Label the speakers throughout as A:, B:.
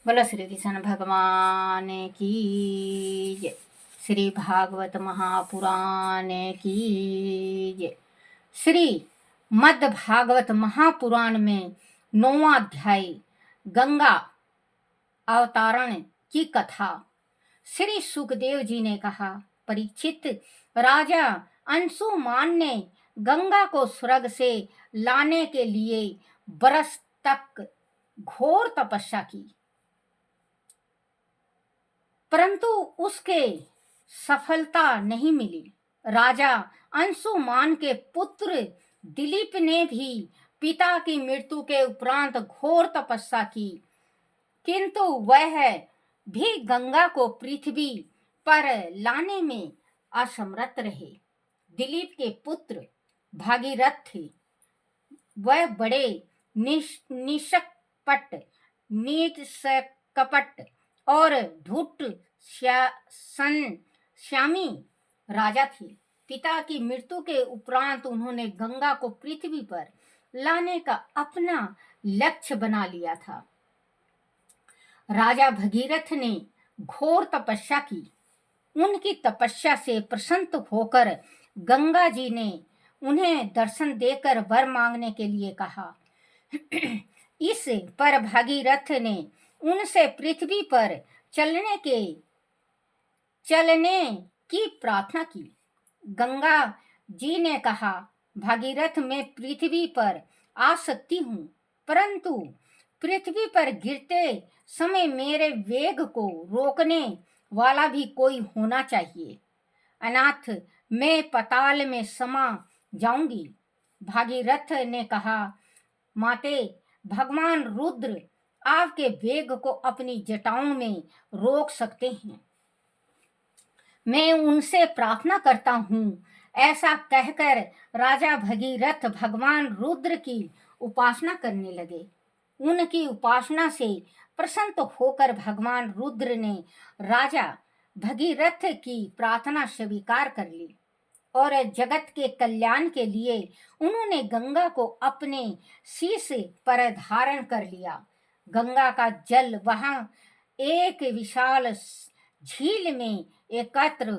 A: बोलो श्री कृष्ण भगवान की जय। श्री भागवत महापुराण की जय। श्री मद् भागवत महापुराण में 9वां अध्याय गंगा अवतारण की कथा। श्री सुखदेव जी ने कहा, परीक्षित, राजा अंशुमान ने गंगा को स्वर्ग से लाने के लिए बरस तक घोर तपस्या की, परंतु उसके सफलता नहीं मिली। राजा अंशुमान के पुत्र दिलीप ने भी पिता की मृत्यु के उपरांत घोर तपस्या की, किंतु वह भी गंगा को पृथ्वी पर लाने में असमर्थ रहे। दिलीप के पुत्र भागीरथ थे। वह बड़े निष्कपट और धूर्त श्यामी राजा थे। पिता की मृत्यु के उपरांत उन्होंने गंगा को पृथ्वी पर लाने का अपना लक्ष्य बना लिया था। राजा भगीरथ ने घोर तपस्या की। उनकी तपस्या से प्रसन्न होकर गंगा जी ने उन्हें दर्शन देकर वर मांगने के लिए कहा। इस पर भागीरथ ने उनसे पृथ्वी पर चलने की प्रार्थना की। गंगा जी ने कहा, भागीरथ, मैं पृथ्वी पर आ सकती हूँ, परंतु पृथ्वी पर गिरते समय मेरे वेग को रोकने वाला भी कोई होना चाहिए, अनाथ मैं पाताल में समा जाऊंगी। भागीरथ ने कहा, माते, भगवान रुद्र आपके वेग को अपनी जटाओं में रोक सकते हैं। मैं उनसे प्रार्थना करता हूँ। ऐसा कहकर राजा भगीरथ भगवान रुद्र की उपासना करने लगे। उनकी उपासना से प्रसन्न होकर भगवान रुद्र ने राजा भगीरथ की प्रार्थना स्वीकार कर ली और जगत के कल्याण के लिए उन्होंने गंगा को अपने शीश पर धारण कर लिया। गंगा का जल वहां एक विशाल झील में एकत्र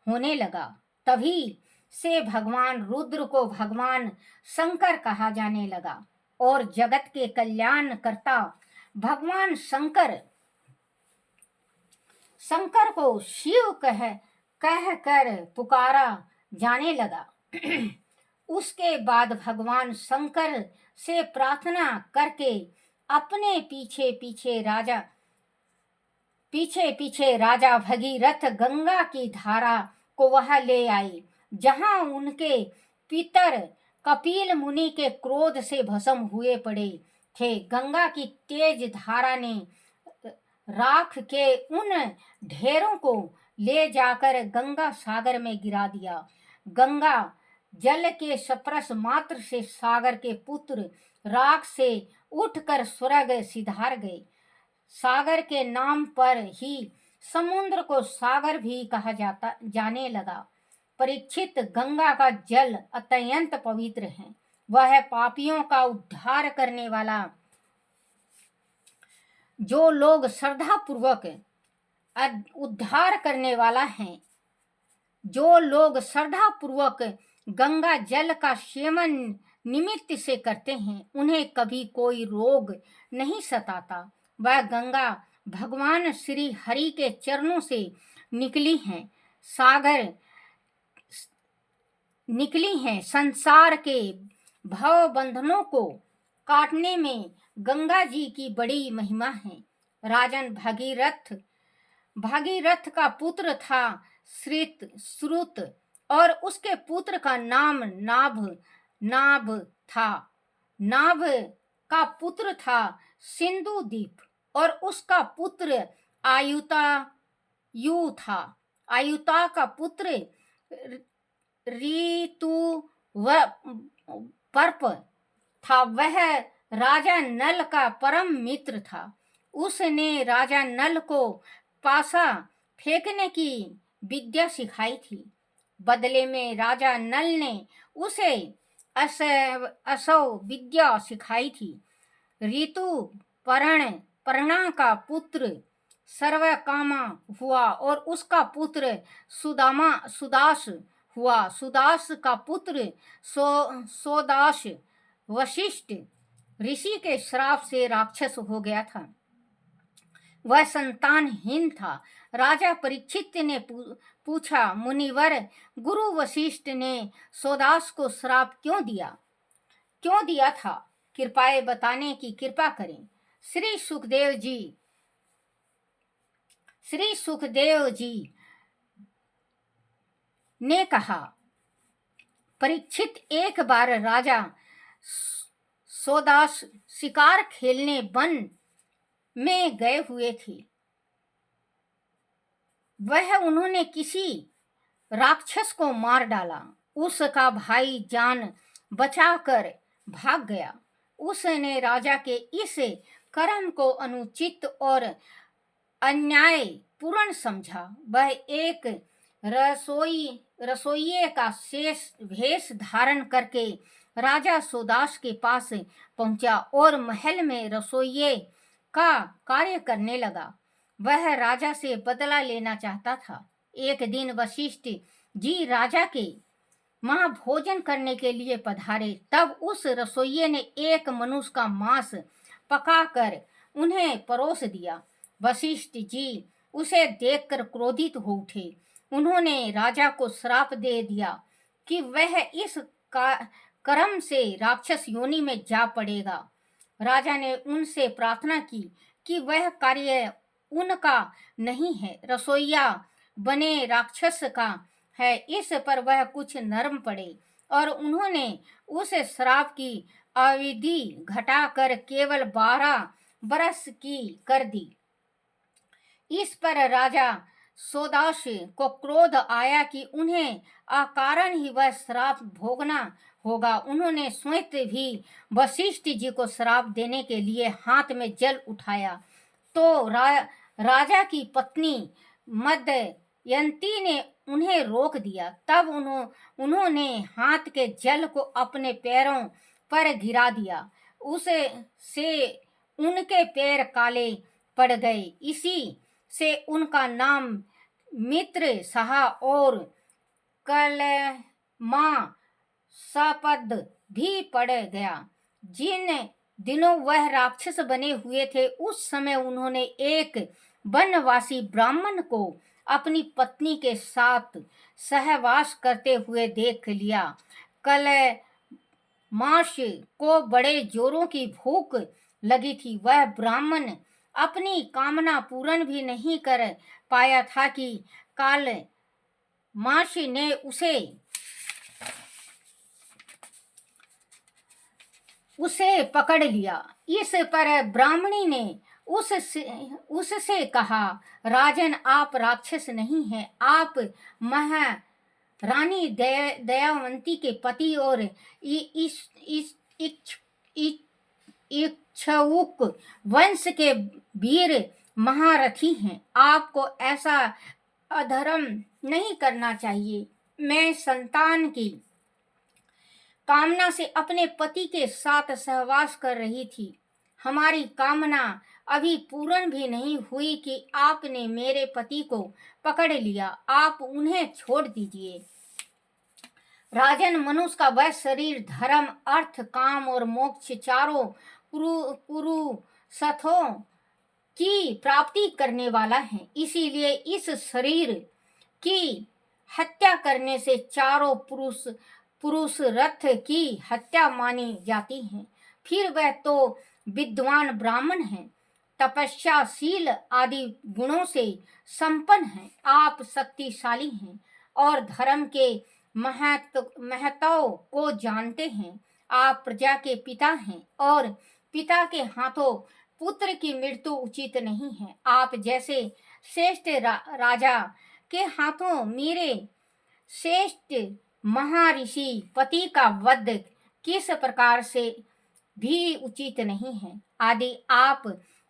A: होने लगा। तभी से भगवान रुद्र को भगवान शंकर कहा जाने लगा और जगत के कल्याण करता भगवान शंकर को शिव कह कर पुकारा जाने लगा। उसके बाद भगवान शंकर से प्रार्थना करके अपने पीछे पीछे राजा भगीरथ गंगा की धारा को वहां ले आए, जहां उनके पितर कपिल मुनि के क्रोध से भस्म हुए पड़े थे। गंगा की तेज धारा ने राख के उन ढेरों को ले जाकर गंगा सागर में गिरा दिया। गंगा जल के स्पर्श मात्र से सागर के पुत्र राख से उठकर स्वर्ग सिधार गए। सागर के नाम पर ही समुद्र को सागर भी कहा जाने लगा। परीक्षित, गंगा का जल अत्यंत पवित्र है। वह पापियों का उद्धार करने वाला। जो लोग श्रद्धा पूर्वक उद्धार करने वाला है, जो लोग श्रद्धा पूर्वक गंगा जल का सेवन निमित्त से करते हैं, उन्हें कभी कोई रोग नहीं सताता। वह गंगा भगवान श्री हरि के चरणों से निकली हैं। संसार के भव बंधनों को काटने में गंगा जी की बड़ी महिमा है। राजन भागीरथ का पुत्र था श्रुत और उसके पुत्र का नाम नाभ था। नाभ का पुत्र था सिंधुदीप और उसका पुत्र आयुतायु था। आयुता का पुत्र ऋतुपर्प था। वह राजा नल का परम मित्र था। उसने राजा नल को पासा फेंकने की विद्या सिखाई थी। बदले में राजा नल ने उसे असव विद्या सिखाई थी। ऋतुपर्ण पर्णा का पुत्र सर्वकामा हुआ और उसका पुत्र सुदास हुआ। सुदास का पुत्र सोदास वशिष्ठ ऋषि के श्राप से राक्षस हो गया था। वह संतानहीन था। राजा परीक्षित ने पूछा, मुनिवर, गुरु वशिष्ठ ने सोदास को श्राप क्यों दिया था? कृपया बताने की कृपा करें। श्री सुखदेव जी ने कहा, परीक्षित, एक बार राजा सोदास शिकार खेलने वन में गए हुए थे। उन्होंने किसी राक्षस को मार डाला। उसका भाई जान बचाकर भाग गया। उसने राजा के इस कर्म को अनुचित और अन्यायपूर्ण समझा। वह एक रसोइये का भेष धारण करके राजा सोदास के पास पहुंचा और महल में रसोइये का कार्य करने लगा। वह राजा से बदला लेना चाहता था। एक दिन वशिष्ठ जी राजा के वहां भोजन करने के लिए पधारे। तब उस रसोइये ने एक मनुष्य का मांस पकाकर उन्हें परोस दिया। वशिष्ठ जी उसे देखकर क्रोधित हो उठे। उन्होंने राजा को श्राप दे दिया कि वह इस कर्म से राक्षस योनि में जा पड़ेगा। राजा ने उनसे प्रार्थना की कि वह कार्य उनका नहीं है, रसोइया बने राक्षस का है। इस पर वह कुछ नरम पड़े और उन्होंने उस श्राप की अवधि घटाकर केवल 12 बरस की कर दी। इस पर राजा सोदास को क्रोध आया कि उन्हें अकारण ही वह श्राप भोगना होगा। उन्होंने स्वयं भी वशिष्ठ जी को श्राप देने के लिए हाथ में जल उठाया तो राजा की पत्नी मदयंती ने उन्हें रोक दिया। तब उन्होंने हाथ के जल को अपने पैरों पर गिरा दिया। उससे उनके पैर काले पड़ गए। इसी से उनका नाम मित्र सहा और कलमा सपद भी पड़ गया। जिन दिनों वह राक्षस बने हुए थे, उस समय उन्होंने एक वनवासी ब्राह्मण को अपनी पत्नी के साथ सहवास करते हुए देख लिया। कलमाश को बड़े जोरों की भूख लगी थी। वह ब्राह्मण अपनी कामना पूर्ण भी नहीं कर पाया था कि कलमाश ने उसे पकड़ लिया। इस पर ब्राह्मणी ने उससे कहा, राजन, आप राक्षस नहीं हैं, आप महारानी दयावंती के पति और इक्ष्वाकु वंश के वीर महारथी हैं। आपको ऐसा अधर्म नहीं करना चाहिए। मैं संतान की कामना से अपने पति के साथ सहवास कर रही थी। हमारी कामना अभी पूर्ण भी नहीं हुई कि आपने मेरे पति को पकड़ लिया। आप उन्हें छोड़ दीजिए। राजन, मनुष्य का वह शरीर धर्म, अर्थ, काम और मोक्ष चारों पुरुषार्थों की प्राप्ति करने वाला है। इसीलिए इस शरीर की हत्या करने से चारों पुरुषार्थ की हत्या मानी जाती है। फिर वह तो विद्वान ब्राह्मण है, तपस्याशील आदि गुणों से संपन्न है। आप शक्तिशाली हैं और धर्म के महत्व को जानते हैं। आप प्रजा के पिता हैं और पिता के हाथों पुत्र की मृत्यु उचित नहीं है। आप जैसे श्रेष्ठ राजा के हाथों मेरे श्रेष्ठ महर्षि पति का वध किस प्रकार से भी उचित नहीं है। यदि आप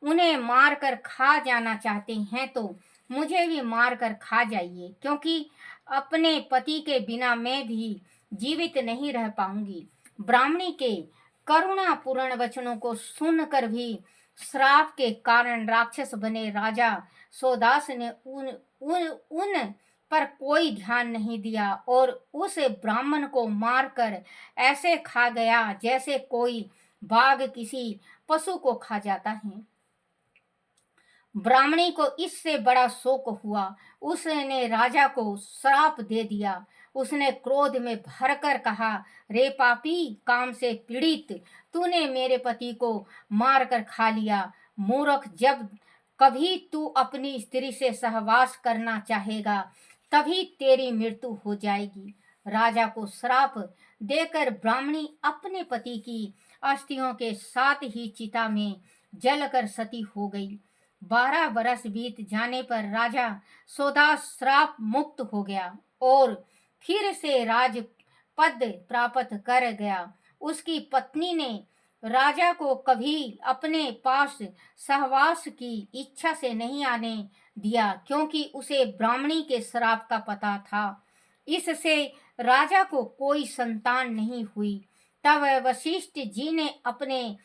A: उन्हें मारकर खा जाना चाहते हैं तो मुझे भी मारकर खा जाइए, क्योंकि अपने पति के बिना मैं भी जीवित नहीं रह पाऊंगी। ब्राह्मणी के करुणापूर्ण वचनों को सुनकर भी श्राप के कारण राक्षस बने राजा सोदास ने उन पर कोई ध्यान नहीं दिया और उस ब्राह्मण को मारकर ऐसे खा गया जैसे कोई बाघ किसी पशु को खा जाता है। ब्राह्मणी को इससे बड़ा शोक हुआ। उसने राजा को श्राप दे दिया। उसने क्रोध में भरकर कहा, रे पापी, काम से पीड़ित, तूने मेरे पति को मारकर खा लिया। मूर्ख, जब कभी तू अपनी स्त्री से सहवास करना चाहेगा तभी तेरी मृत्यु हो जाएगी। राजा को श्राप देकर ब्राह्मणी अपने पति की अस्थियों के साथ ही चिता में जलकर सती हो गई। 12 बरस बीत जाने पर राजा सोदास श्राप मुक्त हो गया और फिर से राजपद प्राप्त कर गया। उसकी पत्नी ने राजा को कभी अपने पास सहवास की इच्छा से नहीं आने दिया, क्योंकि उसे ब्राह्मणी के श्राप का पता था। इससे राजा को कोई संतान नहीं हुई। तब वशिष्ठ जी ने अपने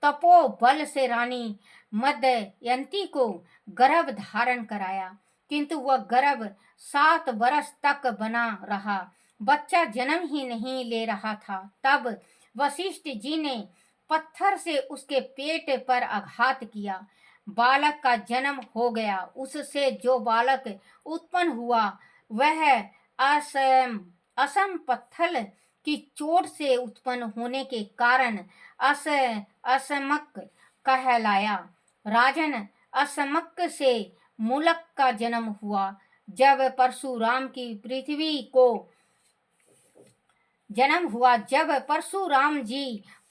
A: तपोबल से रानी मदयंती को गर्भ धारण कराया, किंतु वह गर्भ 7 वर्ष तक बना रहा। बच्चा जन्म ही नहीं ले रहा था। तब वशिष्ठ जी ने पत्थर से उसके पेट पर आघात किया। बालक का जन्म हो गया। उससे जो बालक उत्पन्न हुआ वह असम पत्थर की चोट से उत्पन्न होने के कारण असमक कहलाया। राजन, असमक से मूलक का जन्म हुआ। जब परशुराम जी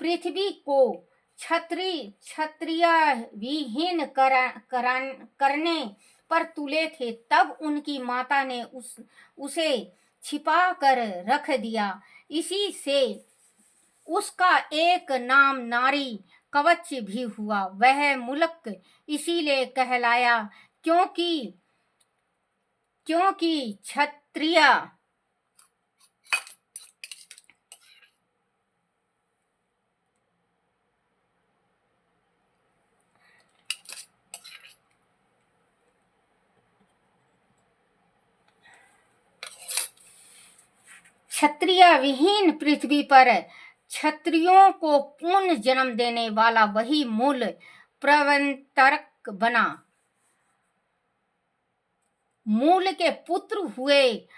A: पृथ्वी को क्षत्रिय विहीन करने पर तुले थे, तब उनकी माता ने उसे छिपा कर रख दिया। इसी से उसका एक नाम नारी कवच भी हुआ। वह मुलक इसीलिए कहलाया क्योंकि क्षत्रिय विहीन पृथ्वी पर क्षत्रियों को पूर्ण जन्म देने वाला वही मूल प्रवर्तक बना। मूल के पुत्र हुए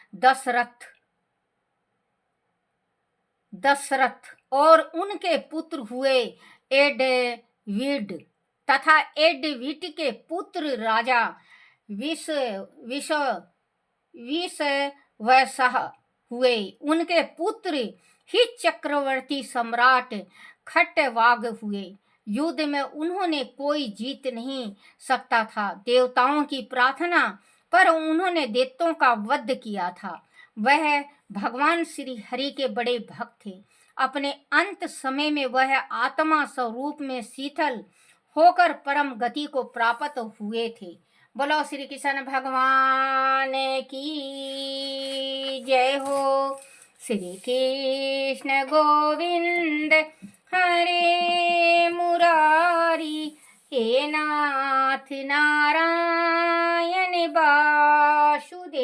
A: दशरथ और उनके पुत्र हुए एडविड तथा एडविड के पुत्र राजा विश्ववसह हुए। उनके पुत्र ही चक्रवर्ती सम्राट खट्टवाग हुए। युद्ध में उन्होंने कोई जीत नहीं सकता था। देवताओं की प्रार्थना पर उन्होंने दैत्यों का वध किया था। वह भगवान श्री हरि के बड़े भक्त थे। अपने अंत समय में वह आत्मा स्वरूप में शीतल होकर परम गति को प्राप्त हुए थे। बोलो श्री कृष्ण भगवान की जय हो। श्री कृष्ण गोविंद हरे मुरारी, हे नाथ नारायण वासुदेवाय,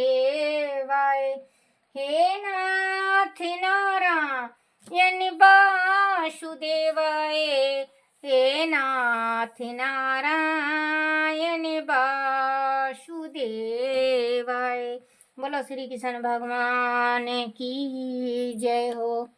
A: हे नाथ नारायण वासुदेवाय, हे नाथ नारायण वासुदेवाय। बोलो श्री कृष्ण भगवान की जय हो।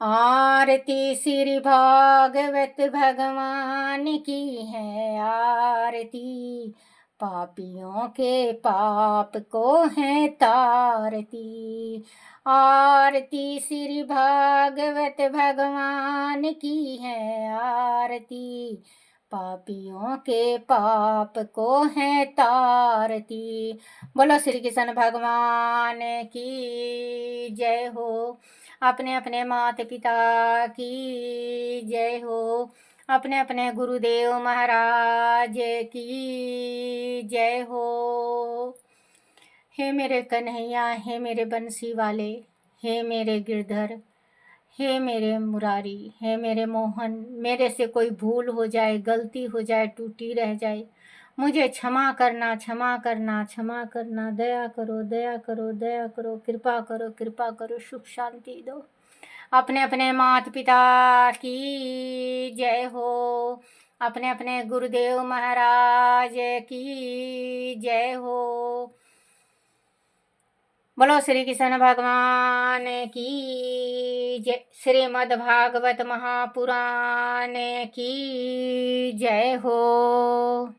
A: आरती श्री भागवत भगवान की है आरती, पापियों के पाप को है तारती। आरती श्री भागवत भगवान की है आरती, पापियों के पाप को है तारती। बोलो श्री कृष्ण भगवान की जय हो। अपने अपने माता पिता की जय हो। अपने अपने गुरुदेव महाराज की जय हो। हे मेरे कन्हैया, हे मेरे बंसी वाले, हे मेरे गिरधर, हे मेरे मुरारी, हे मेरे मोहन, मेरे से कोई भूल हो जाए, गलती हो जाए, टूटी रह जाए, मुझे क्षमा करना, क्षमा करना, क्षमा करना, दया करो, दया करो, दया करो, कृपा करो, कृपा करो, सुख शांति दो। अपने अपने माता पिता की जय हो, अपने अपने गुरुदेव महाराज की जय हो। बोलो श्री कृष्ण भगवान की जय। श्रीमद् भागवत महापुराण की जय हो।